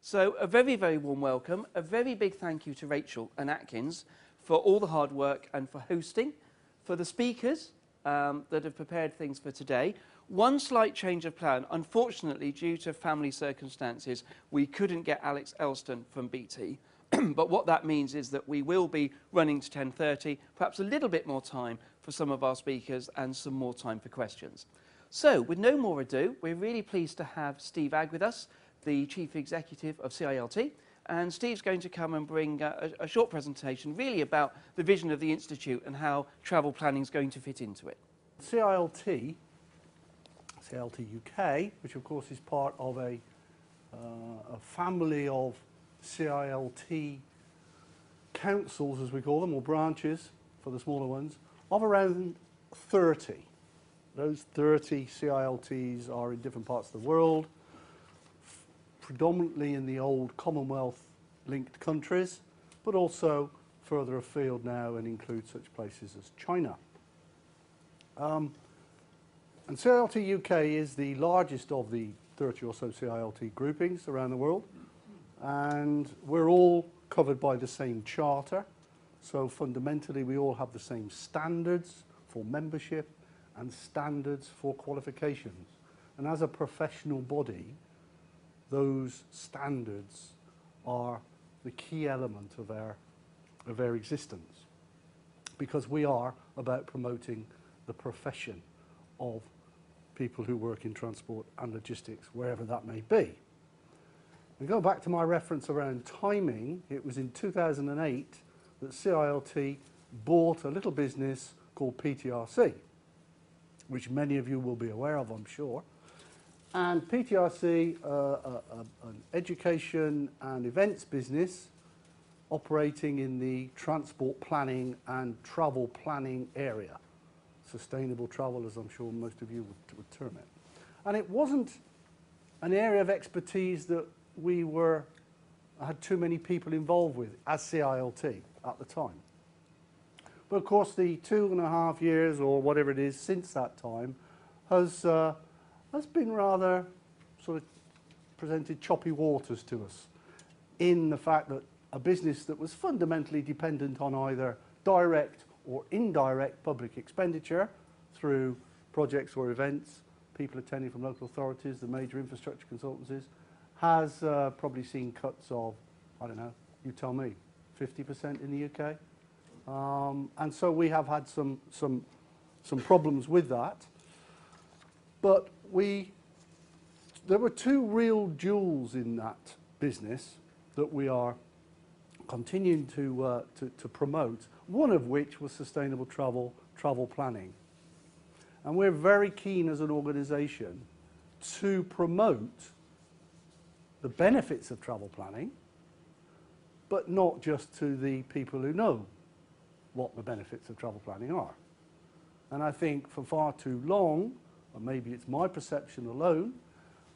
So a very, very warm welcome, a very big thank you to Rachel and Atkins for all the hard work and for hosting, for the speakers that have prepared things for today. One slight change of plan. Unfortunately, due to family circumstances, we couldn't get Alex Elston from BT. But what that means is that we will be running to 10:30, perhaps a little bit more time for some of our speakers and some more time for questions. So, with no more ado, we're really pleased to have Steve Agg with us, the Chief Executive of CILT. And Steve's going to come and bring a short presentation really about the vision of the Institute and how travel planning is going to fit into it. CILT UK, which of course is part of a family of CILT councils, as we call them, or branches for the smaller ones, of around 30. Those 30 CILTs are in different parts of the world, predominantly in the old Commonwealth-linked countries, but also further afield now and include such places as China. And CILT UK is the largest of the 30 or so CILT groupings around the world, and we're all covered by the same charter. So fundamentally, we all have the same standards for membership and standards for qualifications. And as a professional body, those standards are the key element of our existence, because we are about promoting the profession of people who work in transport and logistics, wherever that may be. And go back to my reference around timing, it was in 2008 that CILT bought a little business called PTRC, which many of you will be aware of, I'm sure. And PTRC, an education and events business operating in the transport planning and travel planning area. Sustainable travel, as I'm sure most of you would term it. And it wasn't an area of expertise that we had too many people involved with as CILT at the time. But of course, the 2.5 years or whatever it is since that time has been rather sort of presented choppy waters to us, in the fact that a business that was fundamentally dependent on either direct or indirect public expenditure through projects or events, people attending from local authorities, the major infrastructure consultancies, has probably seen cuts of, I don't know, you tell me, 50% in the UK. And so we have had some problems with that. But there were two real jewels in that business that we are continuing to promote, one of which was sustainable travel planning. And we're very keen as an organisation to promote the benefits of travel planning, but not just to the people who know what the benefits of travel planning are. And I think for far too long, or maybe it's my perception alone,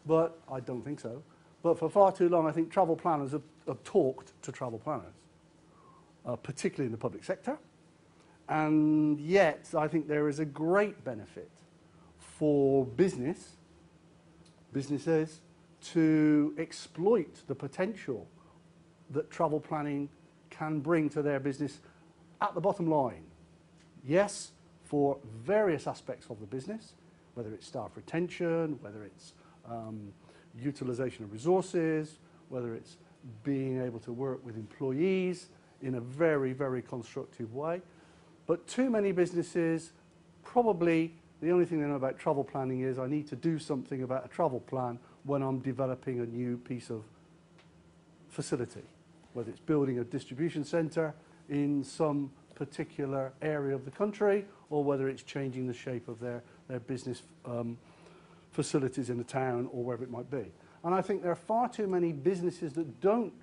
but I don't think so, but for far too long I think travel planners have talked to travel planners, particularly in the public sector. And yet I think there is a great benefit for businesses to exploit the potential that travel planning can bring to their business at the bottom line. Yes, for various aspects of the business, whether it's staff retention, whether it's utilization of resources, whether it's being able to work with employees in a very, very constructive way. But too many businesses, probably the only thing they know about travel planning is I need to do something about a travel plan when I'm developing a new piece of facility, whether it's building a distribution centre in some particular area of the country, or whether it's changing the shape of their business facilities in a town or wherever it might be. And I think there are far too many businesses that don't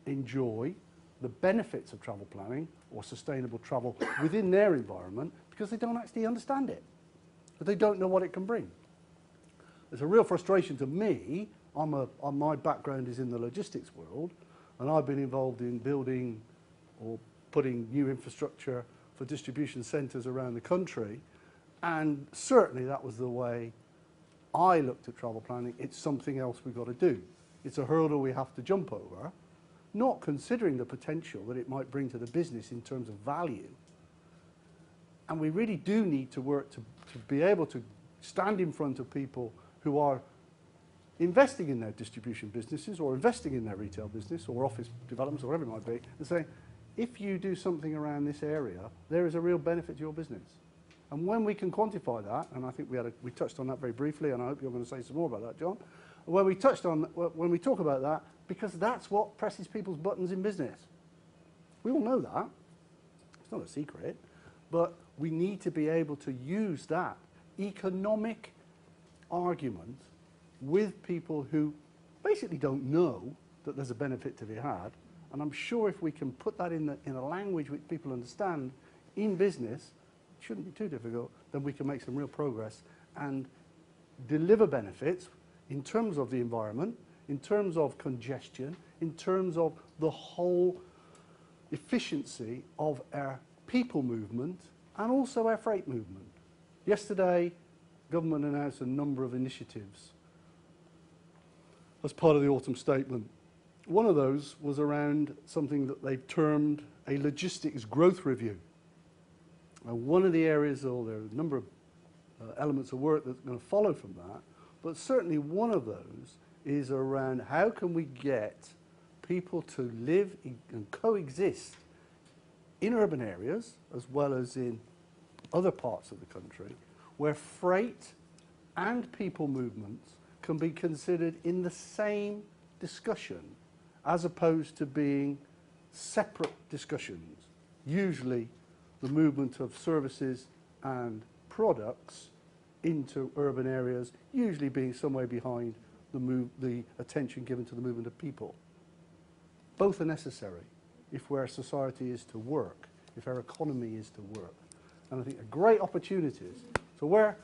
enjoy the benefits of travel planning or sustainable travel within their environment because they don't actually understand it, but they don't know what it can bring. It's a real frustration to me. My background is in the logistics world, and I've been involved in building or putting new infrastructure for distribution centres around the country, and certainly that was the way I looked at travel planning. It's something else we've got to do. It's a hurdle we have to jump over, not considering the potential that it might bring to the business in terms of value. And we really do need to work to be able to stand in front of people who are investing in their distribution businesses or investing in their retail business or office developments or whatever it might be, and say, if you do something around this area, there is a real benefit to your business. And when we can quantify that, and I think we touched on that very briefly, and I hope you're going to say some more about that, John, when we talk about that, because that's what presses people's buttons in business. We all know that. It's not a secret. But we need to be able to use that economic argument with people who basically don't know that there's a benefit to be had. And I'm sure if we can put that in a language which people understand in business, it shouldn't be too difficult, then we can make some real progress and deliver benefits in terms of the environment, in terms of congestion, in terms of the whole efficiency of our people movement and also our freight movement. Yesterday, government announced a number of initiatives as part of the autumn statement. One of those was around something that they've termed a logistics growth review. And one of the areas, or there are a number of elements of work that's going to follow from that, but certainly one of those is around how can we get people to live and coexist in urban areas as well as in other parts of the country where freight and people movements can be considered in the same discussion as opposed to being separate discussions. Usually the movement of services and products into urban areas, usually being somewhere behind the attention given to the movement of people. Both are necessary if our society is to work, if our economy is to work. And I think a great opportunities. So where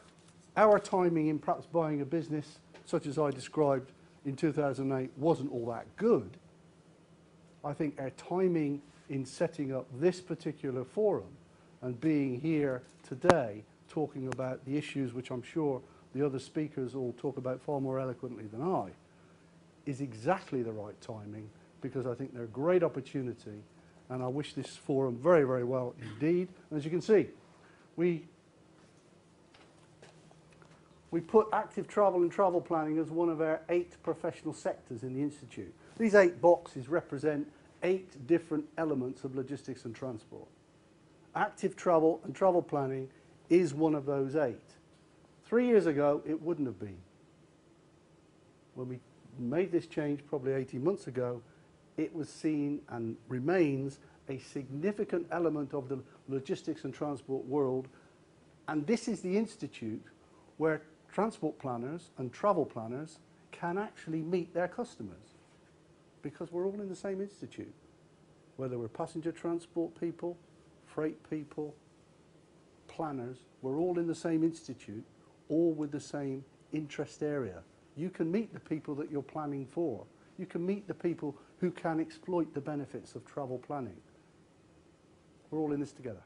our timing in perhaps buying a business such as I described in 2008 wasn't all that good, I think our timing in setting up this particular forum and being here today talking about the issues which I'm sure the other speakers will talk about far more eloquently than I, is exactly the right timing, because I think they're a great opportunity, and I wish this forum very, very well indeed. And as you can see, we put active travel and travel planning as one of our 8 professional sectors in the Institute. These 8 boxes represent 8 different elements of logistics and transport. Active travel and travel planning is one of those 8. 3 years ago, it wouldn't have been. When we made this change probably 18 months ago, it was seen and remains a significant element of the logistics and transport world. And this is the institute where transport planners and travel planners can actually meet their customers, because we're all in the same institute. Whether we're passenger transport people, freight people, planners, we're all in the same institute, all with the same interest area. You can meet the people that you're planning for. You can meet the people who can exploit the benefits of travel planning. We're all in this together.